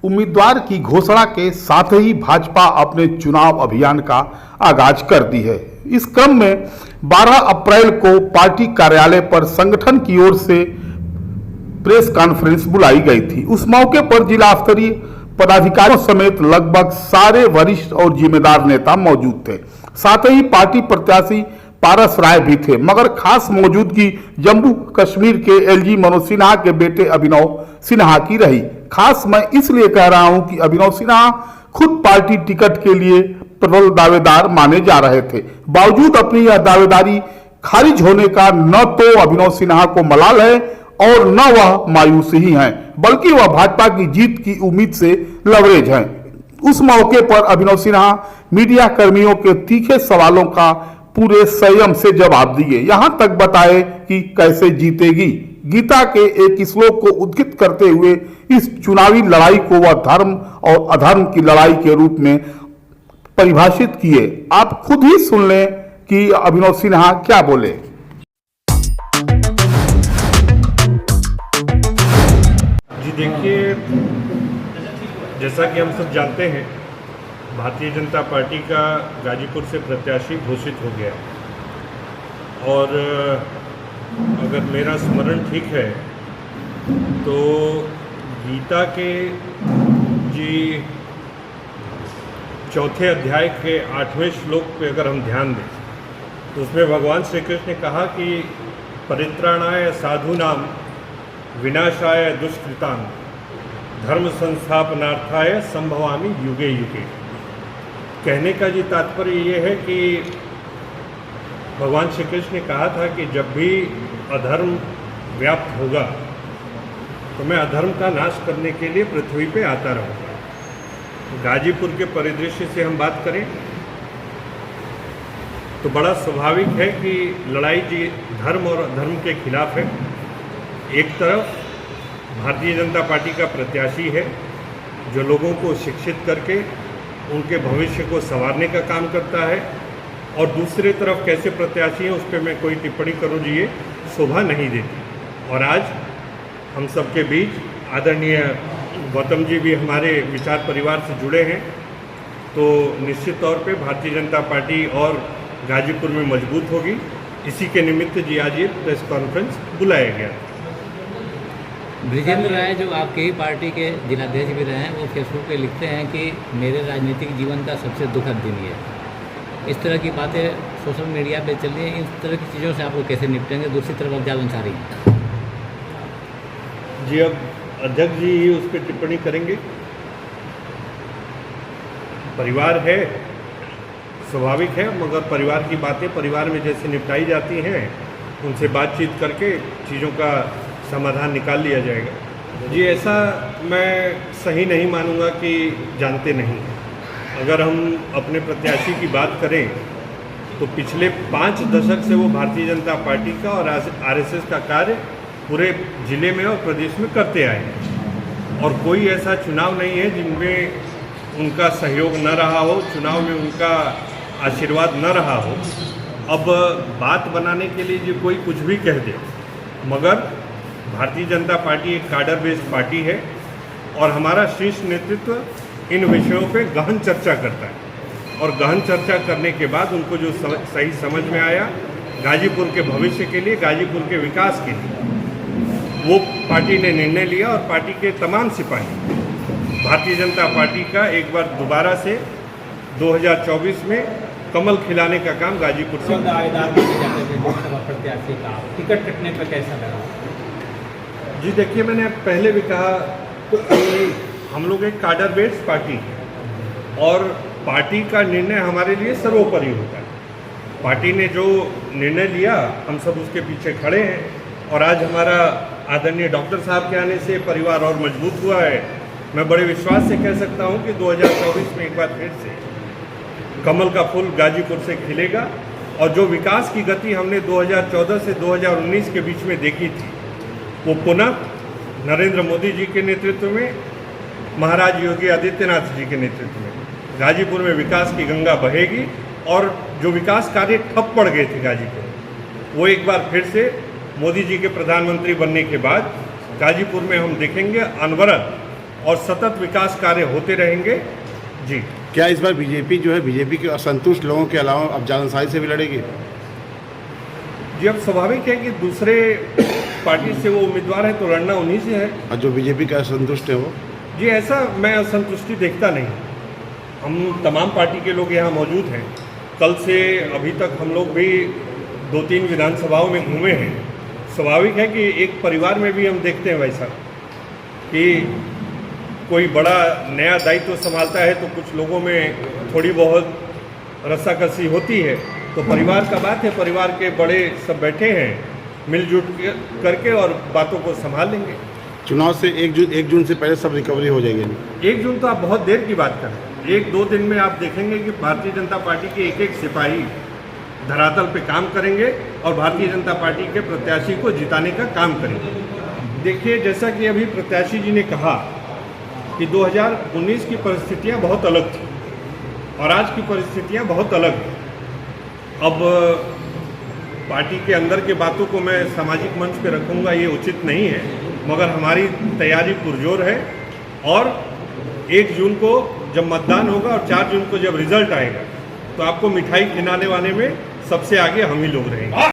उम्मीदवार की घोषणा के साथ ही भाजपा अपने चुनाव अभियान का आगाज कर दी है। इस क्रम में 12 अप्रैल को पार्टी कार्यालय पर संगठन की ओर से प्रेस कॉन्फ्रेंस बुलाई गई थी। उस मौके पर जिला स्तरीय पदाधिकारियों समेत लगभग सारे वरिष्ठ और जिम्मेदार नेता मौजूद थे। साथ ही पार्टी प्रत्याशी पारस राय भी थे, मगर खास मौजूदगी जम्मू कश्मीर के एलजी मनोज सिन्हा के बेटे अभिनव सिन्हा की रही। खास मैं इसलिए कह रहा हूं कि अभिनव सिन्हा खुद पार्टी टिकट के लिए प्रबल दावेदार माने जा रहे थे। बावजूद अपनी यह दावेदारी खारिज होने का न तो अभिनव सिन्हा को मलाल है और न वह मायूस ही हैं, बल्कि वह भाजपा की जीत की उम्मीद से लवरेज हैं। उस मौके पर अभिनव सिन्हा मीडिया कर्मियों के तीखे सवालों का पूरे संयम से जवाब दिए, यहां तक बताए कि कैसे जीतेगी। गीता के एक श्लोक को उद्धृत करते हुए इस चुनावी लड़ाई को वह धर्म और अधर्म की लड़ाई के रूप में परिभाषित किए। आप खुद ही सुन लें कि अभिनव सिन्हा क्या बोले। जी देखिए, जैसा कि हम सब जानते हैं, भारतीय जनता पार्टी का गाजीपुर से प्रत्याशी घोषित हो गया और अगर मेरा स्मरण ठीक है तो गीता के जी चौथे अध्याय के 8वें श्लोक पे अगर हम ध्यान दें तो उसमें भगवान श्री कृष्ण ने कहा कि परित्राणाय साधूनां विनाशाय दुष्कृतां धर्म संस्थापनार्थाय संभवामि युगे युगे। कहने का जी तात्पर्य ये है कि भगवान श्री कृष्ण ने कहा था कि जब भी अधर्म व्याप्त होगा तो मैं अधर्म का नाश करने के लिए पृथ्वी पे आता रहूँगा। गाजीपुर के परिदृश्य से हम बात करें तो बड़ा स्वाभाविक है कि लड़ाई जी धर्म और अधर्म के खिलाफ है। एक तरफ भारतीय जनता पार्टी का प्रत्याशी है जो लोगों को शिक्षित करके उनके भविष्य को संवारने का काम करता है, और दूसरे तरफ कैसे प्रत्याशी हैं उस पर मैं कोई टिप्पणी करूँ जी ये शोभा नहीं देती। और आज हम सबके बीच आदरणीय गौतम जी भी हमारे विचार परिवार से जुड़े हैं, तो निश्चित तौर पे भारतीय जनता पार्टी और गाजीपुर में मजबूत होगी। इसी के निमित्त जी आज ये प्रेस कॉन्फ्रेंस बुलाया गया। ब्रिजेंद्र राय जो आपके ही पार्टी के जिलाध्यक्ष भी रहे हैं, वो फेसबुक पे लिखते हैं कि मेरे राजनीतिक जीवन का सबसे दुखद दिन ये है। इस तरह की बातें सोशल मीडिया पे चल रही हैं, इन तरह की चीज़ों से आप लोग कैसे निपटेंगे? दूसरी तरफ अफजाल अंसारी जी, अब अध्यक्ष जी ही उस पर टिप्पणी करेंगे। परिवार है, स्वाभाविक है, मगर परिवार की बातें परिवार में जैसे निपटाई जाती हैं उनसे बातचीत करके चीज़ों का समाधान निकाल लिया जाएगा। जी, ऐसा मैं सही नहीं मानूंगा कि जानते नहीं। अगर हम अपने प्रत्याशी की बात करें तो पिछले 5 दशक से वो भारतीय जनता पार्टी का और आरएसएस का कार्य पूरे जिले में और प्रदेश में करते आए हैं, और कोई ऐसा चुनाव नहीं है जिनमें उनका सहयोग न रहा हो, चुनाव में उनका आशीर्वाद न रहा हो। अब बात बनाने के लिए जो कोई कुछ भी कह दे, मगर भारतीय जनता पार्टी एक काडर बेस्ड पार्टी है और हमारा शीर्ष नेतृत्व इन विषयों पे गहन चर्चा करता है, और गहन चर्चा करने के बाद उनको जो सही समझ में आया गाजीपुर के भविष्य के लिए, गाजीपुर के विकास के लिए, वो पार्टी ने निर्णय लिया। और पार्टी के तमाम सिपाही भारतीय जनता पार्टी का एक बार दोबारा से 2024 में कमल खिलाने का काम गाजीपुर से लोकसभा प्रत्याशी का टिकट कटने पर कैसा लगा? जी देखिए, मैंने पहले भी कहा कि हम लोग एक काडर बेस्ड पार्टी है और पार्टी का निर्णय हमारे लिए सर्वोपरि होता है। पार्टी ने जो निर्णय लिया हम सब उसके पीछे खड़े हैं, और आज हमारा आदरणीय डॉक्टर साहब के आने से परिवार और मजबूत हुआ है। मैं बड़े विश्वास से कह सकता हूं कि 2024 में एक बार फिर से कमल का फूल गाजीपुर से खिलेगा, और जो विकास की गति हमने 2014 से 2019 के बीच में देखी थी वो पुनः नरेंद्र मोदी जी के नेतृत्व में, महाराज योगी आदित्यनाथ जी के नेतृत्व में गाजीपुर में विकास की गंगा बहेगी, और जो विकास कार्य ठप पड़ गए थे गाजीपुर, वो एक बार फिर से मोदी जी के प्रधानमंत्री बनने के बाद गाजीपुर में हम देखेंगे अनवरत और सतत विकास कार्य होते रहेंगे। जी। क्या इस बार बीजेपी जो है, बीजेपी के असंतुष्ट लोगों के अलावा अब जालंसाई से भी लड़ेगी? जी, अब स्वाभाविक है कि दूसरे पार्टी से वो उम्मीदवार है तो लड़ना उन्हीं से है। और जो बीजेपी का असंतुष्ट है वो? जी, ऐसा मैं असंतुष्टि देखता नहीं। हम तमाम पार्टी के लोग यहाँ मौजूद हैं। कल से अभी तक हम लोग भी 2-3 विधानसभाओं में घूमे हैं। स्वाभाविक है कि एक परिवार में भी हम देखते हैं वैसा कि कोई बड़ा नया दायित्व संभालता है तो कुछ लोगों में थोड़ी बहुत रस्साकसी होती है। तो परिवार का बात है, परिवार के बड़े सब बैठे हैं, मिलजुल करके और बातों को संभाल लेंगे। चुनाव से 1 जून से पहले सब रिकवरी हो जाएगी। 1 जून तो आप बहुत देर की बात कर रहे हैं। 1-2 दिन में आप देखेंगे कि भारतीय जनता पार्टी के एक सिपाही धरातल पे काम करेंगे और भारतीय जनता पार्टी के प्रत्याशी को जिताने का काम करेंगे। देखिए, जैसा कि अभी प्रत्याशी जी ने कहा कि 2019 की परिस्थितियां बहुत अलग थी और आज की परिस्थितियां बहुत अलग हैं। अब पार्टी के अंदर के बातों को मैं सामाजिक मंच पे रखूंगा ये उचित नहीं है, मगर हमारी तैयारी पुरजोर है और 1 जून को जब मतदान होगा और 4 जून को जब रिजल्ट आएगा तो आपको मिठाई खिलाने वाले में सबसे आगे हम ही लोग रहेंगे।